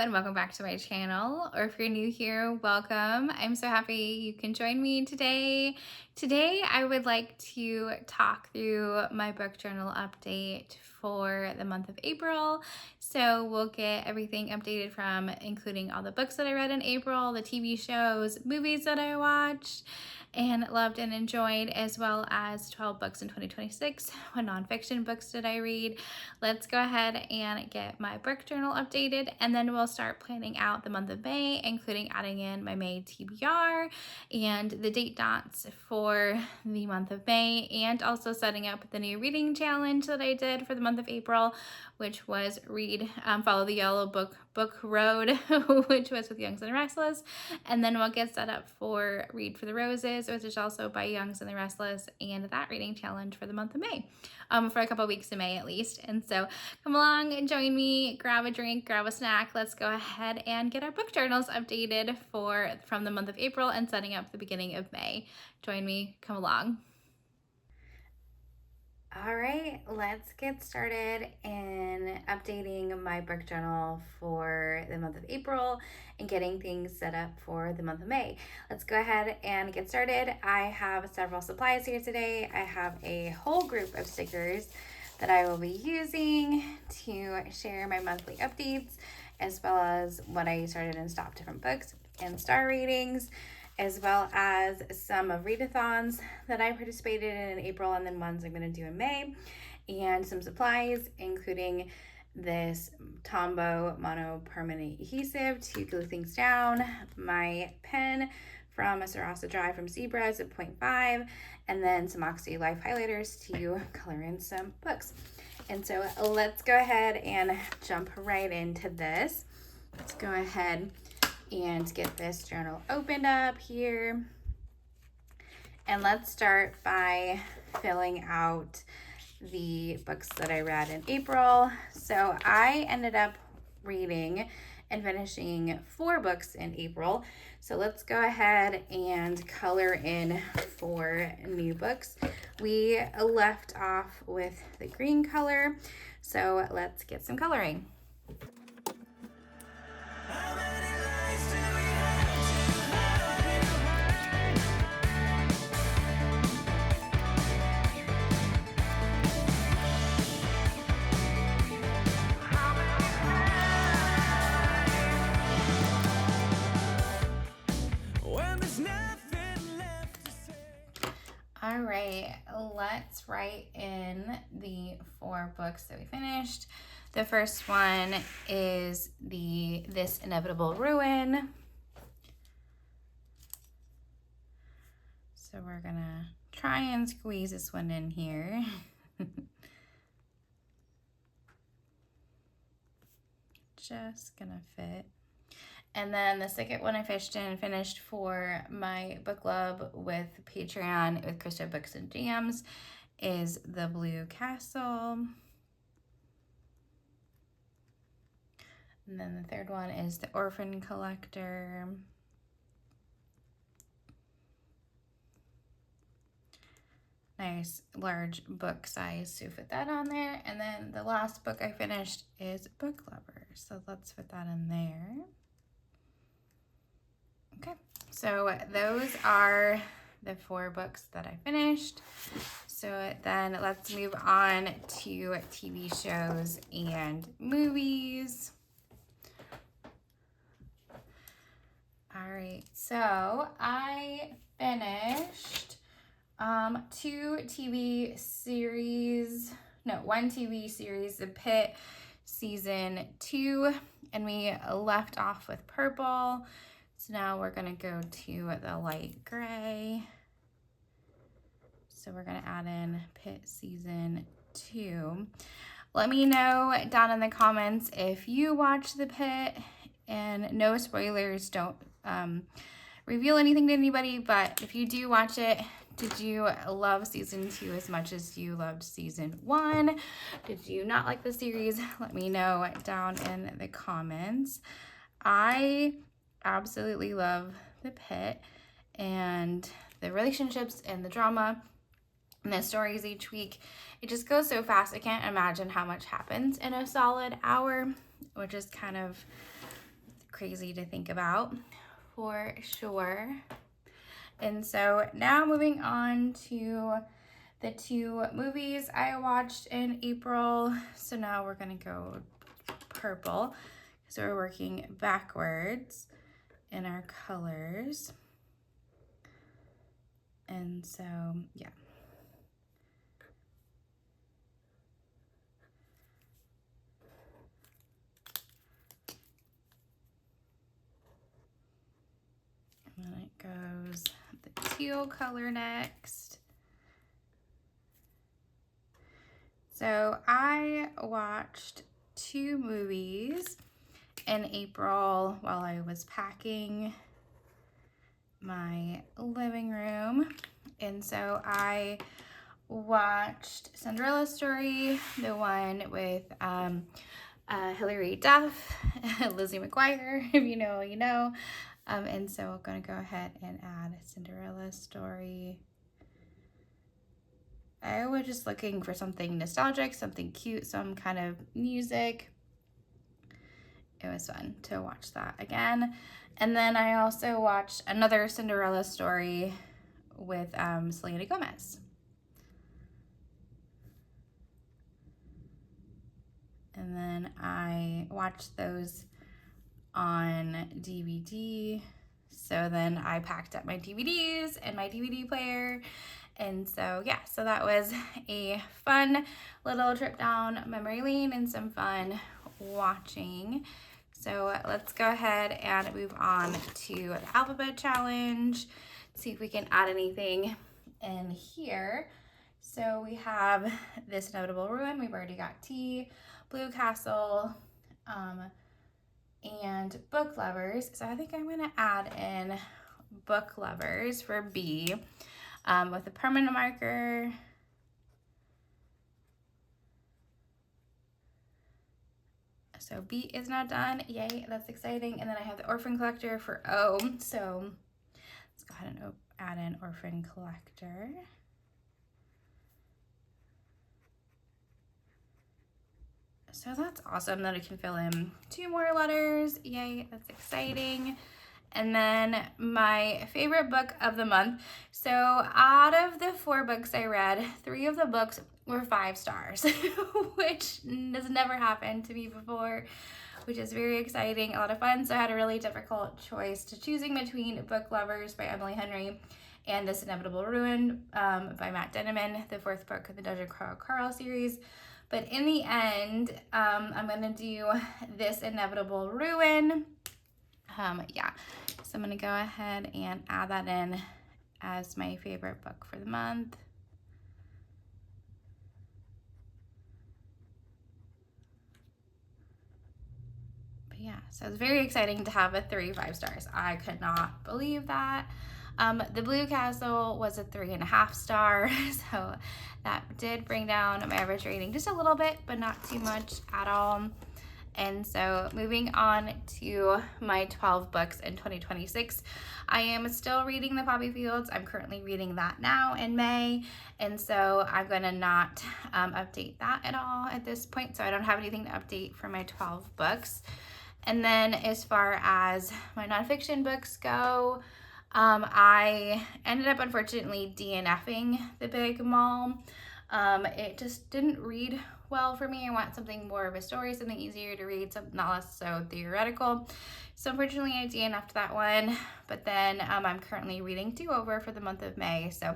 and welcome back to my channel, or if you're new here, welcome. I'm so happy you can join me today. Today I would like to talk through my book journal update for the month of April. So we'll get everything updated from including all the books that I read in April, the TV shows, movies that I watched and loved and enjoyed, as well as 12 books in 2026. What nonfiction books did I read? Let's go ahead and get my book journal updated, and then we'll start planning out the month of May, including adding in my May TBR and the date dots for the month of May, and also setting up the new reading challenge that I did for the month of April, which was Follow the Yellow Book Road, which was with Youngs and the Restless. And then we'll get set up for Read for the Roses, which is also by Youngs and the Restless, and that reading challenge for the month of May, for a couple weeks in May at least. And so come along and join me, grab a drink, grab a snack. Let's go ahead and get our book journals updated from the month of April and setting up the beginning of May. Join me, come along. All right, let's get started in updating my book journal for the month of April and getting things set up for the month of May. Let's go ahead and get started. I have several supplies here today. I have a whole group of stickers that I will be using to share my monthly updates, as well as what I started and stopped from books and star ratings, as well as some of readathons that I participated in April, and then ones I'm going to do in May, and some supplies, including this Tombow Mono Permanent Adhesive to glue things down, my pen from Sarasa Dry from Zebra is a 0.5, and then some Oxy Life highlighters to color in some books. And so let's go ahead and jump right into this. Let's go ahead and get this journal opened up here. And let's start by filling out the books that I read in April. So I ended up reading and finishing 4 books in April. So let's go ahead and color in 4 new books. We left off with the green color, so let's get some coloring. All right, let's write in the 4 books that we finished. The first one is This Inevitable Ruin. So we're gonna try and squeeze this one in here. Just gonna fit. And then the second one I finished for my book club with Patreon with Krista Books and Jams is The Blue Castle. And then the third one is The Orphan Collector. Nice large book size, so put that on there. And then the last book I finished is Book Lover, so let's put that in there. Okay, so those are the 4 books that I finished. So then let's move on to TV shows and movies. All right, so I finished 1 TV series, The Pitt season 2, and we left off with purple. So now we're gonna go to the light gray. So we're gonna add in Pitt season 2. Let me know down in the comments if you watch The Pitt, and no spoilers, don't reveal anything to anybody, but if you do watch it, did you love season 2 as much as you loved season 1? Did you not like the series? Let me know down in the comments. I absolutely love The Pitt and the relationships and the drama and the stories each week. It just goes so fast. I can't imagine how much happens in a solid hour, which is kind of crazy to think about for sure. And so now moving on to the 2 movies I watched in April. So now we're gonna go purple because we're working backwards in our colors. And so, yeah. And then it goes the teal color next. So I watched 2 movies in April while I was packing my living room. And so I watched Cinderella Story, the one with Hilary Duff, Lizzie McGuire, if you know, you know. And so I'm gonna go ahead and add Cinderella Story. I was just looking for something nostalgic, something cute, some kind of music. It was fun to watch that again. And then I also watched another Cinderella Story with Selena Gomez. And then I watched those on DVD. So then I packed up my DVDs and my DVD player. And so, yeah, so that was a fun little trip down memory lane and some fun watching. So let's go ahead and move on to the alphabet challenge. See if we can add anything in here. So we have This Inevitable Ruin. We've already got T, Blue Castle, and Book Lovers. So I think I'm gonna add in Book Lovers for B with a permanent marker. So B is now done. Yay, that's exciting. And then I have the Orphan Collector for O. So let's go ahead and add in Orphan Collector. So that's awesome that I can fill in 2 more letters. Yay, that's exciting. And then my favorite book of the month. So out of the 4 books I read, 3 of the books were 5 stars, which has never happened to me before, which is very exciting, a lot of fun. So I had a really difficult choice to choosing between Book Lovers by Emily Henry and This Inevitable Ruin by Matt Denneman, the 4th book of the Dungeon Crawl Carl series. But in the end, I'm gonna do This Inevitable Ruin. Yeah, so I'm gonna go ahead and add that in as my favorite book for the month. But yeah, so it's very exciting to have a 3 5 stars. I could not believe that. The Blue Castle was a 3.5 star, so that did bring down my average rating just a little bit, but not too much at all. And so moving on to my 12 books in 2026, I am still reading The Poppy Fields. I'm currently reading that now in May. And so I'm going to not update that at all at this point. So I don't have anything to update for my 12 books. And then as far as my nonfiction books go, I ended up unfortunately DNFing The Big Mall. It just didn't read well for me. I want something more of a story, something easier to read, something not less so theoretical. So unfortunately I DNF'd that one, but then I'm currently reading Do Over for the month of May. So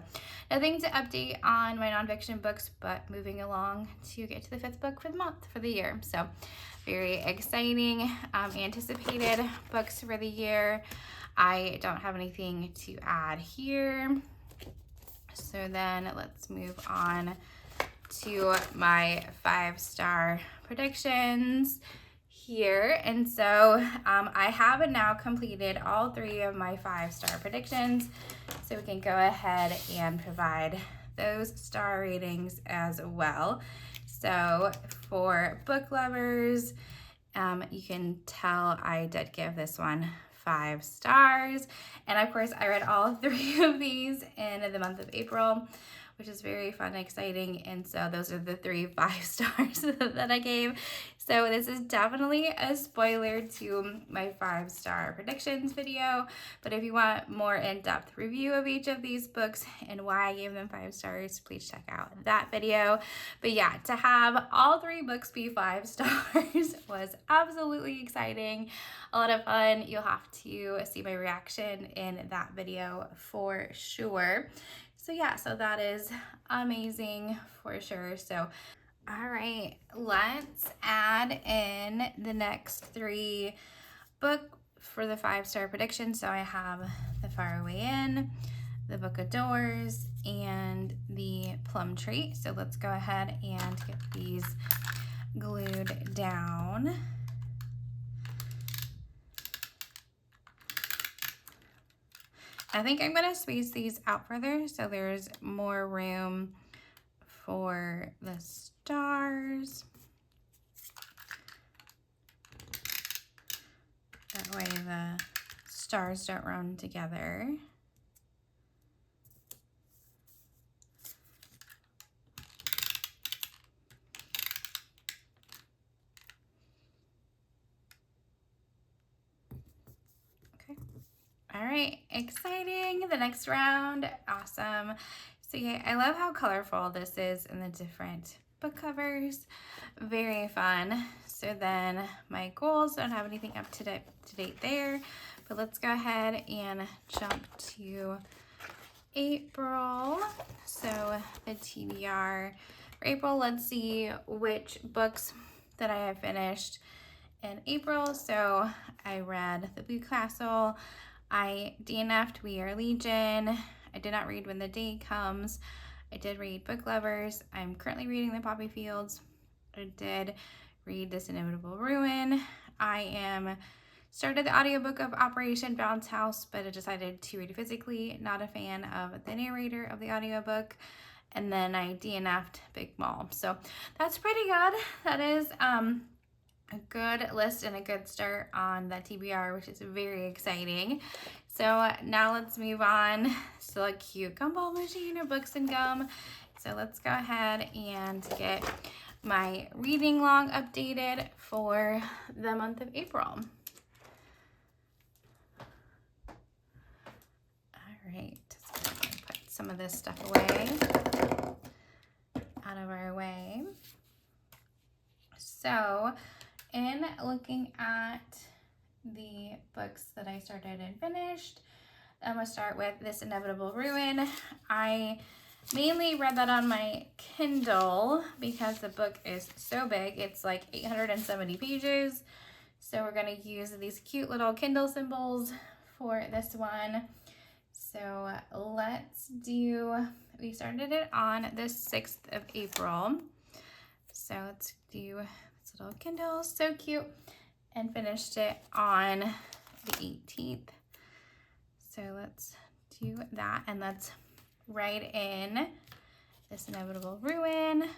nothing to update on my nonfiction books, but moving along to get to the 5th book for the month, for the year. So very exciting, anticipated books for the year. I don't have anything to add here. So then let's move on to my 5-star predictions here. And so I have now completed all 3 of my 5-star predictions. So we can go ahead and provide those star ratings as well. So for Book Lovers, you can tell I did give this one 5 stars. And of course, I read all 3 of these in the month of April, which is very fun and exciting. And so those are the 3 5-stars that I gave. So this is definitely a spoiler to my 5-star predictions video. But if you want more in-depth review of each of these books and why I gave them 5 stars, please check out that video. But yeah, to have all 3 books be 5 stars was absolutely exciting. A lot of fun. You'll have to see my reaction in that video for sure. So yeah, so that is amazing for sure. So all right, let's add in the next 3 book for the 5-star prediction. So I have The Faraway Inn, The Book of Doors, and The Plum Tree. So let's go ahead and get these glued down. I think I'm going to space these out further so there's more room for the stars. That way the stars don't run together. Okay. All right, exciting. The next round, awesome. So yeah, I love how colorful this is in the different book covers. Very fun. So then my goals, don't have anything up to date there, but let's go ahead and jump to April. So the TBR for April, let's see which books that I have finished in April. So I read The Blue Castle, I DNF'd We Are Legion, I did not read When the Day Comes, I did read Book Lovers, I'm currently reading The Poppy Fields, I did read This Inevitable Ruin, I started the audiobook of Operation Bounce House, but I decided to read it physically, not a fan of the narrator of the audiobook, and then I DNF'd Big Mall. So that's pretty good. That is a good list and a good start on the TBR, which is very exciting. So now let's move on. Still a cute gumball machine of books and gum. So let's go ahead and get my reading log updated for the month of April. All right, so I'm gonna put some of this stuff away, out of our way. So in looking at the books that I started and finished, I'm gonna start with This Inevitable Ruin. I mainly read that on my Kindle because the book is so big. It's like 870 pages. So we're gonna use these cute little Kindle symbols for this one. So we started it on the 6th of April. So let's do this little Kindle, so cute, and finished it on the 18th. So let's do that, and let's write in This Inevitable Ruin.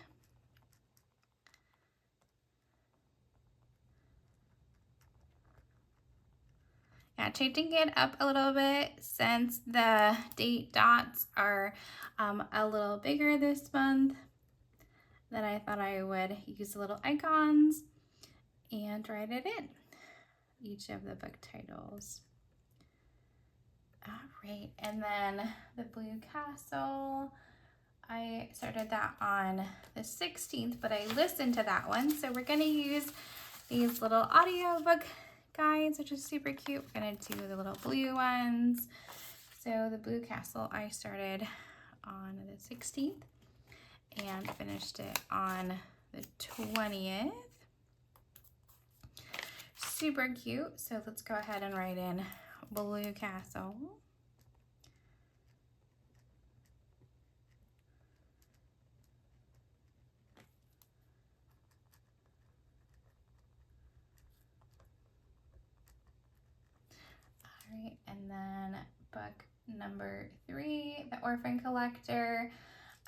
Yeah, changing it up a little bit since the date dots are a little bigger this month. Then I thought I would use little icons and write it in each of the book titles. All right, and then The Blue Castle, I started that on the 16th, but I listened to that one. So we're gonna use these little audiobook guides, which is super cute. We're gonna do the little blue ones. So The Blue Castle, I started on the 16th and finished it on the 20th. Super cute. So let's go ahead and write in Blue Castle. All right, and then book number 3, The Orphan Collector.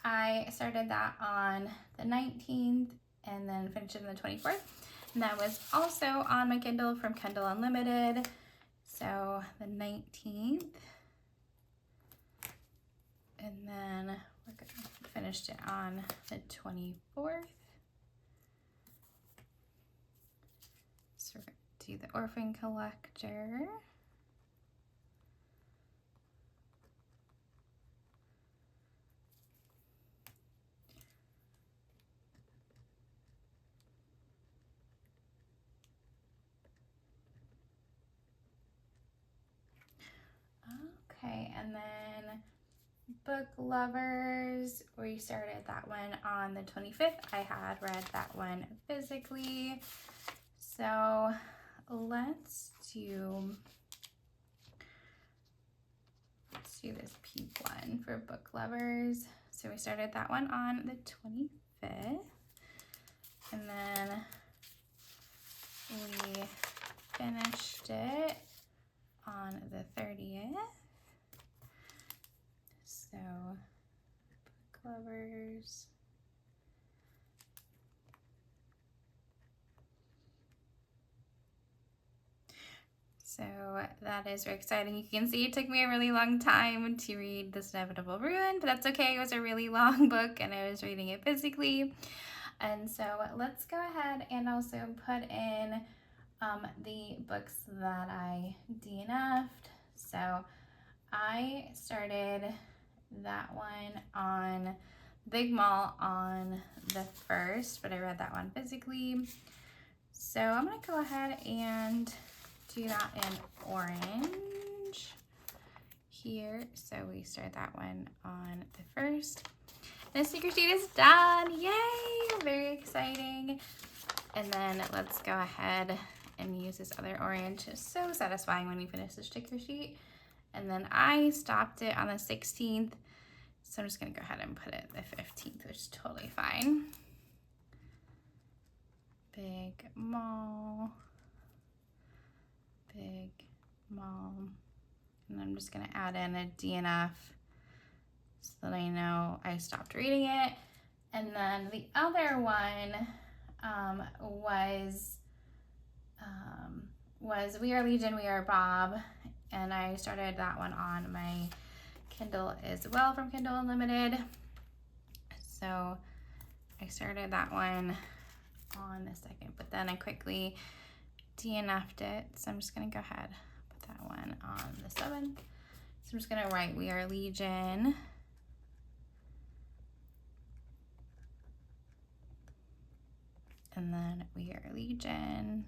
I started that on the 19th and then finished it on the 24th. And that was also on my Kindle from Kindle Unlimited. So the 19th. And then we're gonna finished it on the 24th. So we're going to do the Orphan Collector. Okay, and then Book Lovers, we started that one on the 25th. I had read that one physically. So let's do this peep one for Book Lovers. So we started that one on the 25th. And then we finished it on the 30th. So, Book Lovers. So that is very exciting. You can see it took me a really long time to read This Inevitable Ruin, but that's okay. It was a really long book and I was reading it physically. And so let's go ahead and also put in the books that I DNF'd. So I started that one on Big Mall on the 1st, but I read that one physically. So I'm going to go ahead and do that in orange here. So we start that one on the 1st. The sticker sheet is done. Yay! Very exciting. And then let's go ahead and use this other orange. It's so satisfying when you finish the sticker sheet. And then I stopped it on the 16th. So I'm just going to go ahead and put it the 15th, which is totally fine. Big Mall. Big Mall. And I'm just going to add in a DNF so that I know I stopped reading it. And then the other one was We Are Legion, We Are Bob. And I started that one on my Kindle as well from Kindle Unlimited. So I started that one on the 2nd, but then I quickly DNF'd it. So I'm just going to go ahead and put that one on the 7th. So I'm just going to write We Are Legion. And then We Are Legion.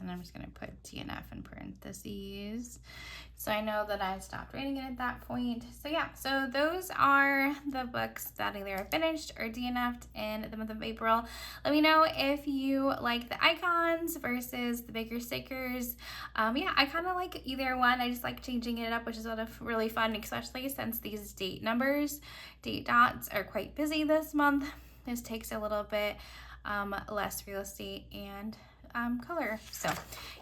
And I'm just going to put DNF in parentheses. So I know that I stopped reading it at that point. So yeah, so those are the books that either finished or DNF'd in the month of April. Let me know if you like the icons versus the bigger stickers. Yeah, I kind of like either one. I just like changing it up, which is really fun, especially since these date dots are quite busy this month. This takes a little bit less real estate and color. So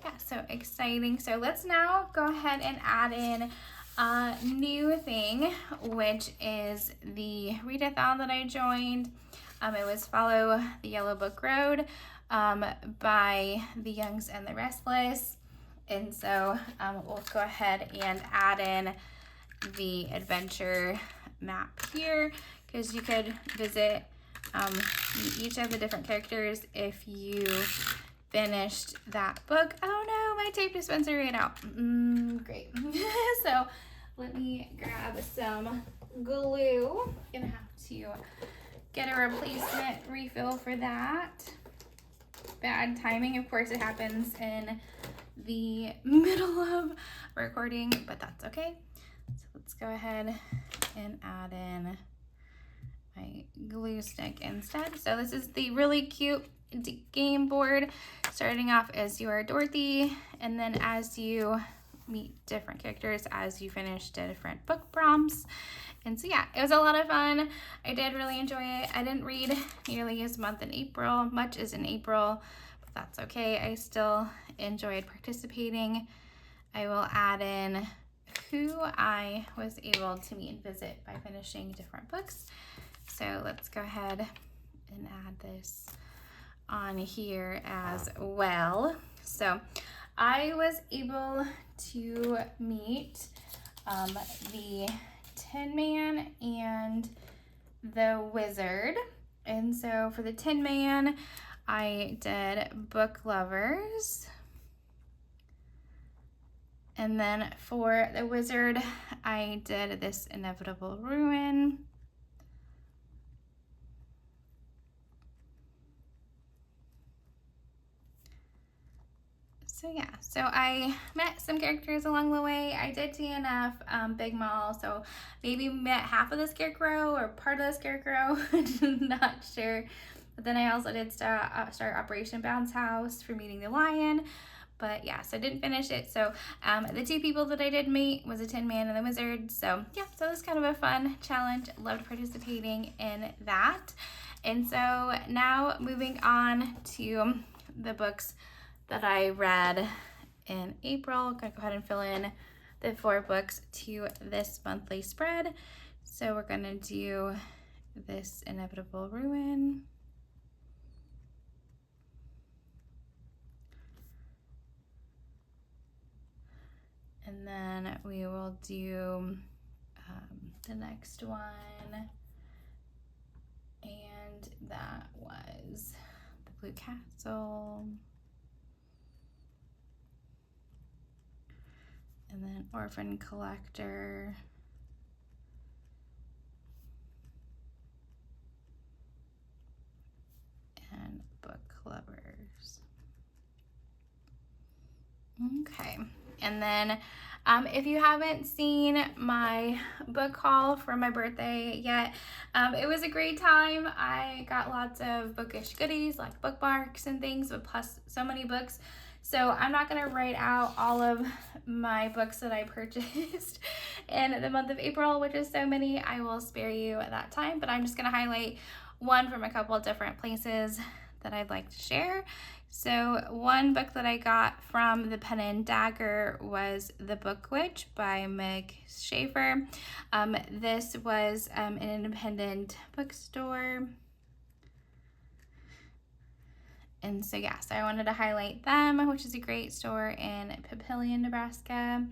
yeah, so exciting. So let's now go ahead and add in a new thing, which is the readathon that I joined. It was Follow the Yellow Book Road by The Youngs and the Restless. And so we'll go ahead and add in the adventure map here, because you could visit each of the different characters if you finished that book. Oh no, my tape dispenser ran out. Great. So let me grab some glue. Gonna have to get a replacement refill for that. Bad timing, of course. It happens in the middle of recording, but that's okay. So let's go ahead and add in my glue stick instead. So this is the really cute game board, starting off as you are Dorothy, and then as you meet different characters as you finish different book prompts. And so yeah, it was a lot of fun. I did really enjoy it. I didn't read nearly as much in April, but that's okay. I still enjoyed participating. I will add in who I was able to meet and visit by finishing different books. So let's go ahead and add this on here as well. So I was able to meet the Tin Man and the Wizard. And so for the Tin Man, I did Book Lovers. And then for the Wizard, I did This Inevitable Ruin. So yeah, so I met some characters along the way. I did DNF Big Mall, so maybe met half of the Scarecrow or part of the Scarecrow, not sure. But then I also did start Operation Bounce House for meeting the lion. But yeah, so I didn't finish it. So the two people that I did meet was a Tin Man and the Wizard. So yeah, so it was kind of a fun challenge. Loved participating in that. And so now moving on to the books that I read in April. I'm gonna go ahead and fill in the 4 books to this monthly spread. So we're gonna do This Inevitable Ruin. And then we will do the next one. And that was The Blue Castle. And then Orphan Collector. And Book Lovers. Okay, and then if you haven't seen my book haul for my birthday yet, it was a great time. I got lots of bookish goodies like bookmarks and things, but plus so many books. So I'm not gonna write out all of my books that I purchased in the month of April, which is so many. I will spare you that time, but I'm just gonna highlight one from a couple of different places that I'd like to share. So one book that I got from the Pen and Dagger was The Book Witch by Meg Schaefer. This was an independent bookstore. And so yeah, so I wanted to highlight them, which is a great store in Papillion, Nebraska.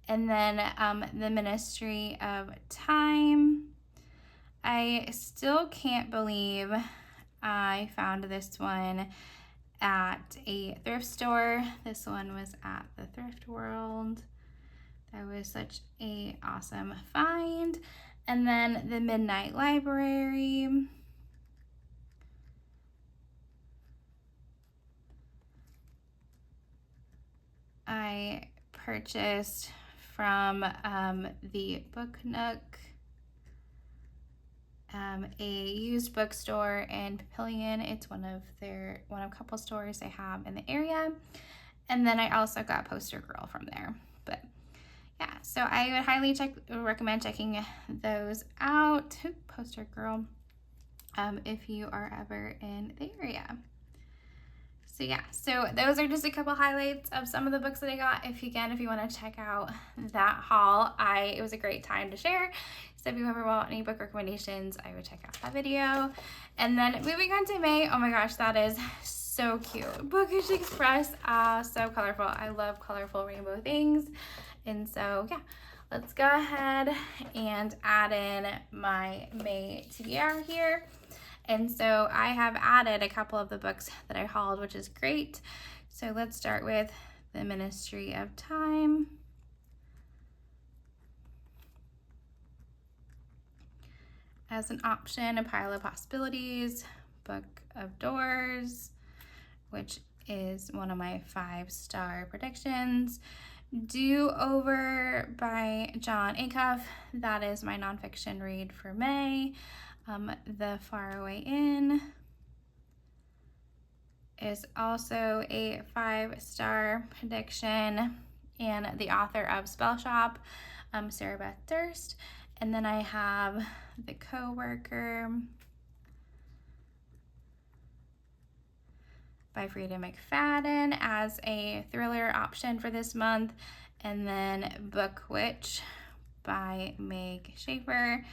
And then The Ministry of Time. I still can't believe I found this one at a thrift store. This one was at the Thrift World. That was such a awesome find. And then The Midnight Library. I purchased from the Book Nook, a used bookstore in Papillion. It's one of a couple stores they have in the area. And then I also got Poster Girl from there. But yeah, so I would highly recommend checking those out. Poster Girl, if you are ever in the area. So yeah, so those are just a couple highlights of some of the books that I got. If you want to check out that haul, it was a great time to share. So if you ever want any book recommendations, I would check out that video. And then moving on to May, oh my gosh, that is so cute. Bookish Express, so colorful. I love colorful rainbow things. And so yeah, let's go ahead and add in my May TBR here. And so I have added a couple of the books that I hauled, which is great. So let's start with The Ministry of Time. As an option, A Pile of Possibilities, Book of Doors, which is one of my 5-star predictions. Do Over by Jon Acuff. That is my nonfiction read for May. The Faraway Inn is also a 5-star prediction, and the author of Spell Shop, Sarah Beth Durst. And then I have The Coworker by Frida McFadden as a thriller option for this month. And then Book Witch by Meg Schaefer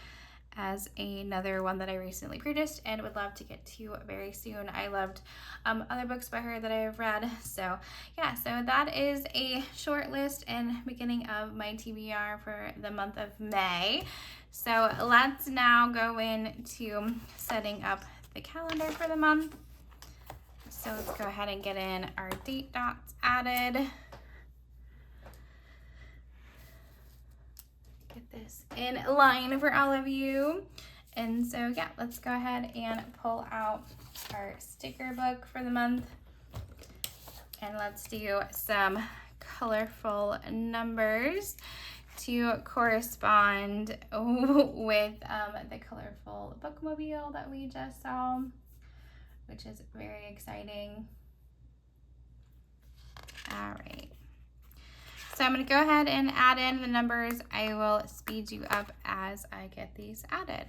as another one that I recently purchased and would love to get to very soon. I loved other books by her that I've read. So yeah, so that is a short list and beginning of my TBR for the month of May. So let's now go into setting up the calendar for the month. So let's go ahead and get in our date dots added. Get this in line for all of you. And so yeah, let's go ahead and pull out our sticker book for the month. And let's do some colorful numbers to correspond with the colorful bookmobile that we just saw, which is very exciting. All right. So I'm going to go ahead and add in the numbers. I will speed you up as I get these added.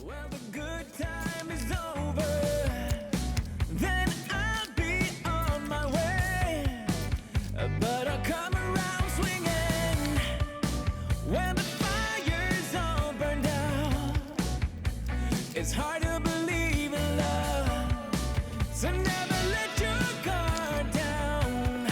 Well, the good time is over, then I'll be on my way, but I'll come around swinging when the fire's all burned out. It's hard to believe in love, so never let your guard down,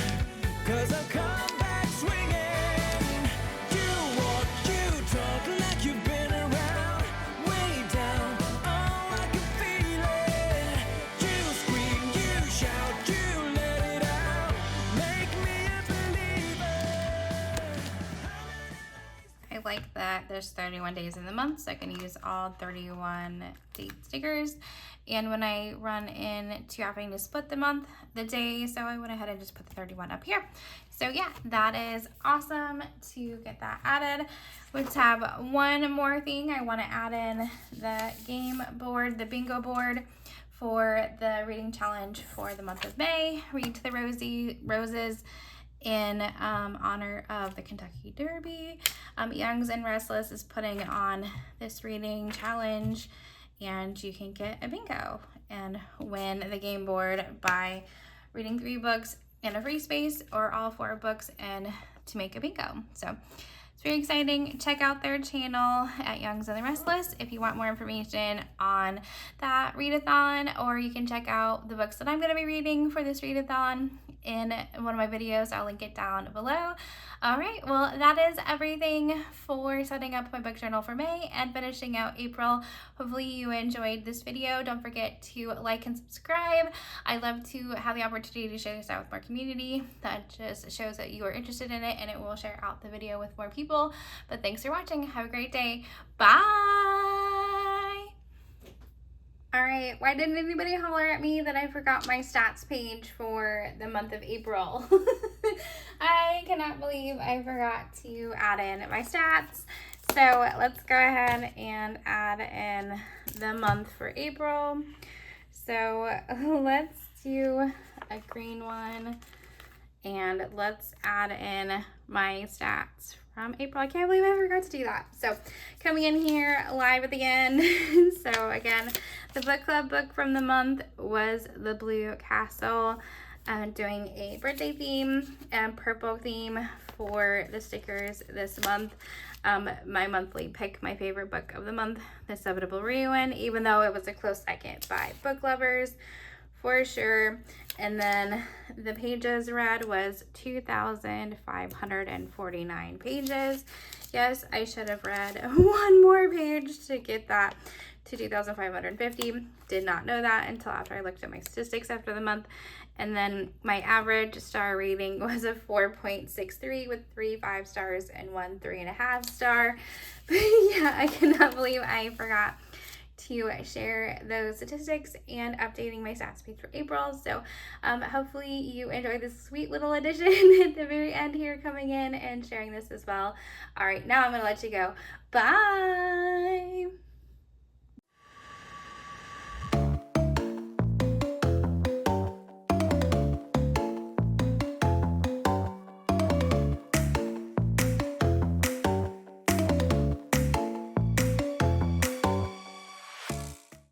'cause I'll come back swinging. You walk, you talk like you've been around, way down, oh I can feel it. You scream, you shout, you let it out, make me a believer. I like that there's 31 days in the month, so I can use all 31 date stickers. And when I run into having to split the month, the day, so I went ahead and just put the 31 up here. So yeah, that is awesome to get that added. Let's have one more thing. I want to add in the game board, the bingo board for the reading challenge for the month of May. Read to the Roses in honor of the Kentucky Derby. Youngs and Restless is putting on this reading challenge, and you can get a bingo and win the game board by reading 3 books in a free space or all 4 books and to make a bingo. So it's very exciting. Check out their channel at Youngs and the Restless if you want more information on that readathon, or you can check out the books that I'm going to be reading for this readathon in one of my videos. I'll link it down below. All right, well, that is everything for setting up my book journal for May and finishing out April. Hopefully you enjoyed this video. Don't forget to like and subscribe. I love to have the opportunity to share this out with more community. That just shows that you are interested in it, and it will share out the video with more people. But thanks for watching. Have a great day. Bye. All right, why didn't anybody holler at me that I forgot my stats page for the month of April? I cannot believe I forgot to add in my stats. So let's go ahead and add in the month for April. So let's do a green one, and let's add in my stats from April. I can't believe I forgot to do that. So coming in here live at the end. So again, the book club book from the month was The Blue Castle. Doing a birthday theme and purple theme for the stickers this month. My monthly pick, my favorite book of the month, The Inevitable Ruin, even though it was a close second by Book Lovers for sure. And then the pages read was 2,549 pages. Yes, I should have read one more page to get that to 2,550. Did not know that until after I looked at my statistics after the month. And then my average star rating was a 4.63 with 3 5 stars and 1 3.5 star. But yeah, I cannot believe I forgot to share those statistics and updating my stats page for April. So hopefully you enjoyed this sweet little addition at the very end here, coming in and sharing this as well. All right, now I'm going to let you go. Bye.